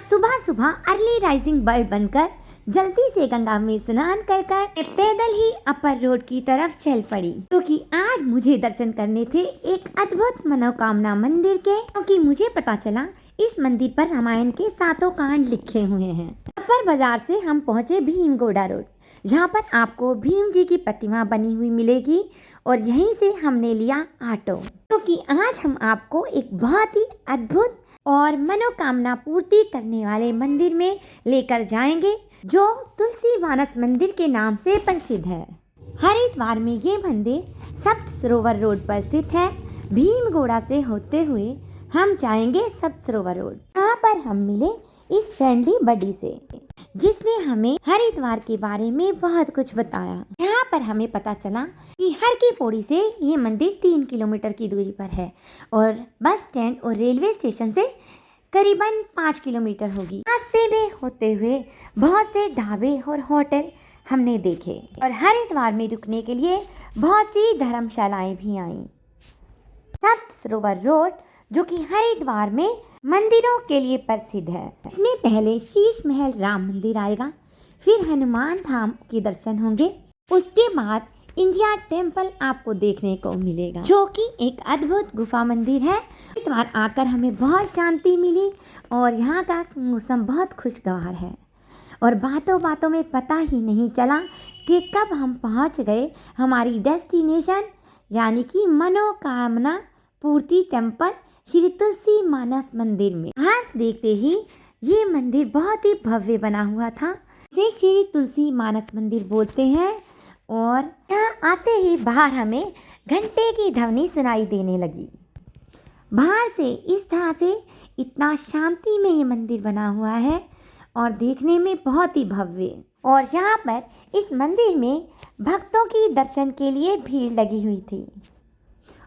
सुबह सुबह early rising bird बनकर जल्दी से गंगा में स्नान कर पैदल ही अपर रोड की तरफ चल पड़ी, क्योंकि आज मुझे दर्शन करने थे एक अद्भुत मनोकामना मंदिर के। क्योंकि मुझे पता चला इस मंदिर पर रामायण के 7 कांड लिखे हुए हैं। अपर बाजार से हम पहुंचे भीमगोड़ा रोड, जहां पर आपको भीम जी की प्रतिमा बनी हुई मिलेगी, और यहीं से हमने लिया ऑटो, क्योंकि आज हम आपको एक बहुत ही अद्भुत और मनोकामना पूर्ति करने वाले मंदिर में लेकर जाएंगे, जो तुलसी मानस मंदिर के नाम से प्रसिद्ध है। हरिद्वार में ये मंदिर सप्त सरोवर रोड पर स्थित है। भीमगोड़ा से होते हुए हम जाएंगे सप्त सरोवर रोड। यहाँ पर हम मिले इस फ्रेंडली बडी से, जिसने हमें हरिद्वार के बारे में बहुत कुछ बताया। यहाँ पर हमें पता चला कि हर की पौड़ी से ये मंदिर 3 किलोमीटर की दूरी पर है, और बस स्टैंड और रेलवे स्टेशन से करीबन 5 किलोमीटर होगी। रास्ते में होते हुए बहुत से ढाबे और होटल हमने देखे, और हरिद्वार में रुकने के लिए बहुत सी धर्मशालाएं भी आईं। सप्त सरोवर रोड, जो कि हरिद्वार में मंदिरों के लिए प्रसिद्ध है, इसमें पहले शीश महल राम मंदिर आएगा, फिर हनुमान धाम के दर्शन होंगे, उसके बाद इंडिया टेम्पल आपको देखने को मिलेगा, जो कि एक अद्भुत गुफा मंदिर है। हरिद्वार आकर हमें बहुत शांति मिली, और यहाँ का मौसम बहुत खुशगवार है, और बातों बातों में पता ही नहीं चला कि कब हम पहुँच गए हमारी डेस्टिनेशन, यानी कि मनोकामना पूर्ति टेम्पल श्री तुलसी मानस मंदिर में। हाथ देखते ही ये मंदिर बहुत ही भव्य बना हुआ था, इसे श्री तुलसी मानस मंदिर बोलते हैं। और यहाँ आते ही बाहर हमें घंटे की ध्वनि सुनाई देने लगी। बाहर से इस तरह से इतना शांति में ये मंदिर बना हुआ है, और देखने में बहुत ही भव्य। और यहाँ पर इस मंदिर में भक्तों की दर्शन के लिए भीड़ लगी हुई थी,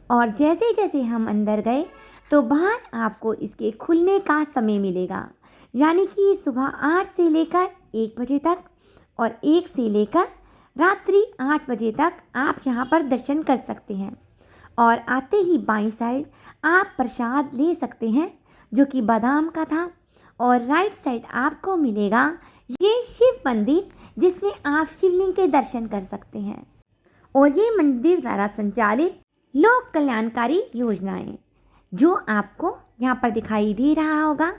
और जैसे जैसे हम अंदर गए तो बाहर आपको इसके खुलने का समय मिलेगा, यानी कि सुबह 8 से लेकर 1 बजे तक, और 1 से लेकर रात्रि 8 बजे तक आप यहाँ पर दर्शन कर सकते हैं। और आते ही बाईं साइड आप प्रसाद ले सकते हैं, जो कि बादाम का था, और राइट साइड आपको मिलेगा ये शिव मंदिर, जिसमें आप शिवलिंग के दर्शन कर सकते हैं। और ये मंदिर द्वारा संचालित लोक कल्याणकारी योजनाएं, जो आपको यहाँ पर दिखाई दे रहा होगा।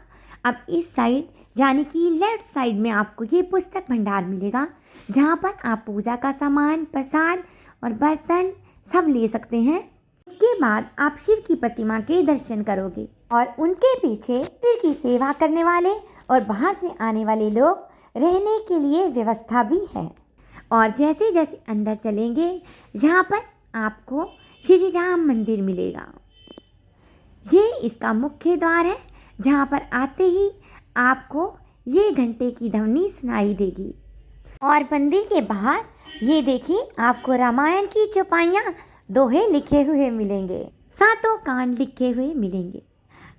अब इस साइड, यानी कि लेफ्ट साइड में आपको ये पुस्तक भंडार मिलेगा, जहाँ पर आप पूजा का सामान, प्रसाद और बर्तन सब ले सकते हैं। उसके बाद आप शिव की प्रतिमा के दर्शन करोगे, और उनके पीछे शिव की सेवा करने वाले और बाहर से आने वाले लोग रहने के लिए व्यवस्था भी है। और जैसे जैसे अंदर चलेंगे, यहाँ पर आपको श्री राम मंदिर मिलेगा। ये इसका मुख्य द्वार है, जहाँ पर आते ही आपको ये घंटे की ध्वनि सुनाई देगी। और मंदिर के बाहर ये देखिए, आपको रामायण की चौपाइयाँ, दोहे लिखे हुए मिलेंगे, 7 कांड लिखे हुए मिलेंगे।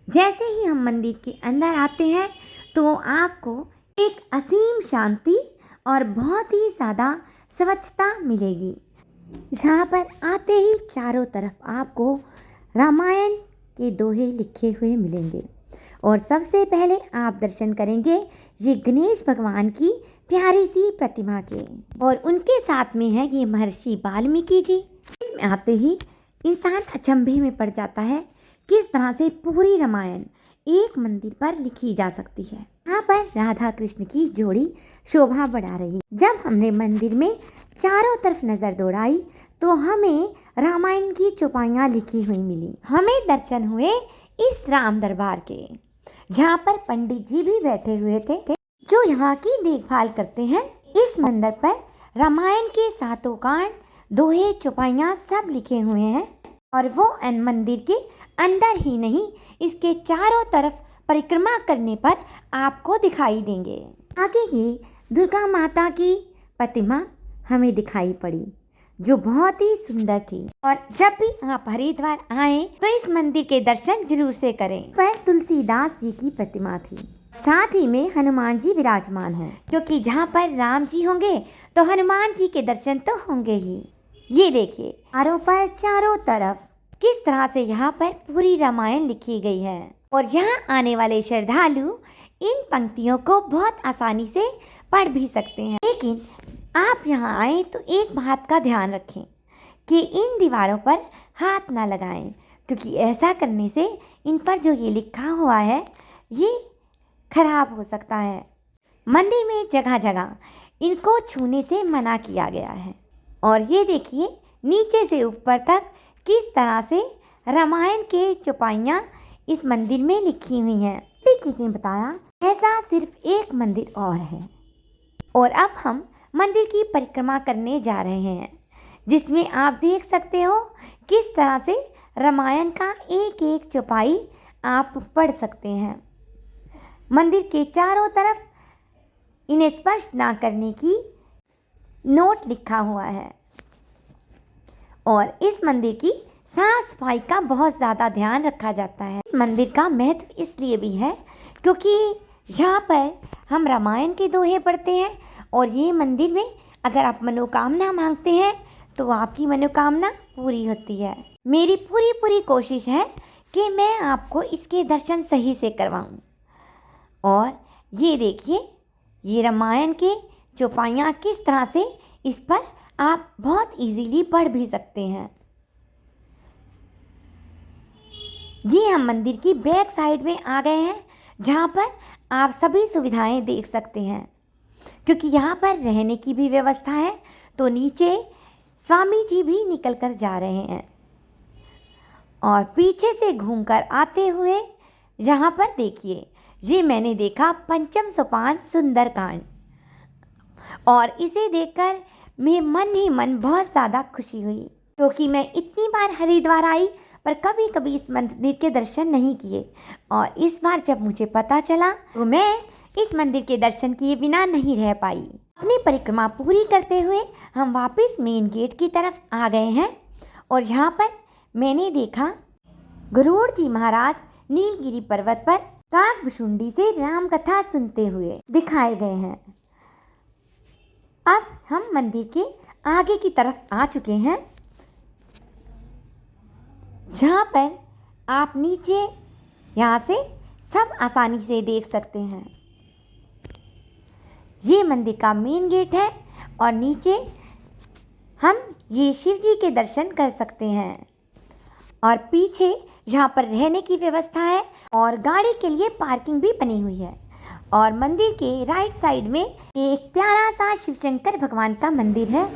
जैसे ही हम मंदिर के अंदर आते हैं तो आपको एक असीम शांति और बहुत ही ज़्यादा स्वच्छता मिलेगी। यहाँ पर आते ही चारों तरफ आपको रामायण के दोहे लिखे हुए मिलेंगे, और सबसे पहले आप दर्शन करेंगे ये गणेश भगवान की प्यारी सी प्रतिमा के, और उनके साथ में है ये महर्षि वाल्मीकि जी। इसमें आते ही इंसान अचंभे में पड़ जाता है किस तरह से पूरी रामायण एक मंदिर पर लिखी जा सकती है। यहाँ पर राधा कृष्ण की जोड़ी शोभा बढ़ा रही। जब हमने मंदिर में चारों तरफ नज़र दौड़ाई तो हमें रामायण की चौपाइयाँ लिखी हुई मिली। हमें दर्शन हुए इस राम दरबार के, जहाँ पर पंडित जी भी बैठे हुए थे, जो यहाँ की देखभाल करते हैं। इस मंदिर पर रामायण के 7 कांड, दोहे, चौपाइयाँ सब लिखे हुए हैं, और वो मंदिर के अंदर ही नहीं, इसके चारों तरफ परिक्रमा करने पर आपको दिखाई देंगे। आगे ये दुर्गा माता की प्रतिमा हमें दिखाई पड़ी, जो बहुत ही सुंदर थी। और जब भी आप हरिद्वार आए तो इस मंदिर के दर्शन जरूर से करें। पर तुलसीदास जी की प्रतिमा थी, साथ ही में हनुमान जी विराजमान हैं, क्योंकि जहाँ पर राम जी होंगे तो हनुमान जी के दर्शन तो होंगे ही। ये देखिए, चारों तरफ किस तरह से यहाँ पर पूरी रामायण लिखी गई है, और यहाँ आने वाले श्रद्धालु इन पंक्तियों को बहुत आसानी से पढ़ भी सकते हैं। लेकिन आप यहाँ आए तो एक बात का ध्यान रखें कि इन दीवारों पर हाथ ना लगाएं, क्योंकि ऐसा करने से इन पर जो ये लिखा हुआ है ये खराब हो सकता है। मंदिर में जगह जगह इनको छूने से मना किया गया है। और ये देखिए नीचे से ऊपर तक किस तरह से रामायण के चौपाइयाँ इस मंदिर में लिखी हुई हैं। किसी ने बताया ऐसा सिर्फ एक मंदिर और है। और अब हम मंदिर की परिक्रमा करने जा रहे हैं, जिसमें आप देख सकते हो किस तरह से रामायण का एक एक चौपाई आप पढ़ सकते हैं। मंदिर के चारों तरफ इन्हें स्पर्श ना करने की नोट लिखा हुआ है। और इस मंदिर की साफ सफाई का बहुत ज़्यादा ध्यान रखा जाता है। इस मंदिर का महत्व इसलिए भी है क्योंकि यहाँ पर हम रामायण के दोहे पढ़ते हैं और ये मंदिर में अगर आप मनोकामना मांगते हैं तो आपकी मनोकामना पूरी होती है। मेरी पूरी कोशिश है कि मैं आपको इसके दर्शन सही से करवाऊँ। और ये देखिए ये रामायण के चौपाइयाँ किस तरह से इस पर आप बहुत इजीली पढ़ भी सकते हैं। जी हम मंदिर की बैक साइड में आ गए हैं, जहाँ पर आप सभी सुविधाएं देख सकते हैं, क्योंकि यहाँ पर रहने की भी व्यवस्था है। तो नीचे स्वामी जी भी निकल कर जा रहे हैं और पीछे से घूमकर आते हुए यहाँ पर देखिए ये मैंने देखा पंचम सोपान सुंदरकांड, और इसे देखकर मैं मन ही मन बहुत ज़्यादा खुशी हुई, क्योंकि मैं इतनी बार हरिद्वार आई पर कभी कभी इस मंदिर के दर्शन नहीं किए। और इस बार जब मुझे पता चला तो मैं इस मंदिर के दर्शन किए बिना नहीं रह पाई। अपनी परिक्रमा पूरी करते हुए हम वापस मेन गेट की तरफ आ गए हैं और यहाँ पर मैंने देखा गरुड़ जी महाराज नीलगिरी पर्वत पर काकभुशुंडी से राम कथा सुनते हुए दिखाए गए हैं। अब हम मंदिर के आगे की तरफ आ चुके हैं, जहाँ पर आप नीचे यहाँ से सब आसानी से देख सकते हैं। ये मंदिर का मेन गेट है और नीचे हम ये शिव जी के दर्शन कर सकते हैं। और पीछे यहाँ पर रहने की व्यवस्था है और गाड़ी के लिए पार्किंग भी बनी हुई है। और मंदिर के राइट साइड में एक प्यारा सा शिव शंकर भगवान का मंदिर है,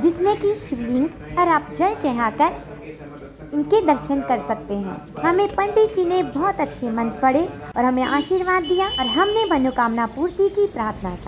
जिसमें कि शिवलिंग पर आप जल चढ़ाकर इनके दर्शन कर सकते हैं। हमें पंडित जी ने बहुत अच्छे मंत्र पढ़े और हमें आशीर्वाद दिया और हमने मनोकामना पूर्ति की प्रार्थना की।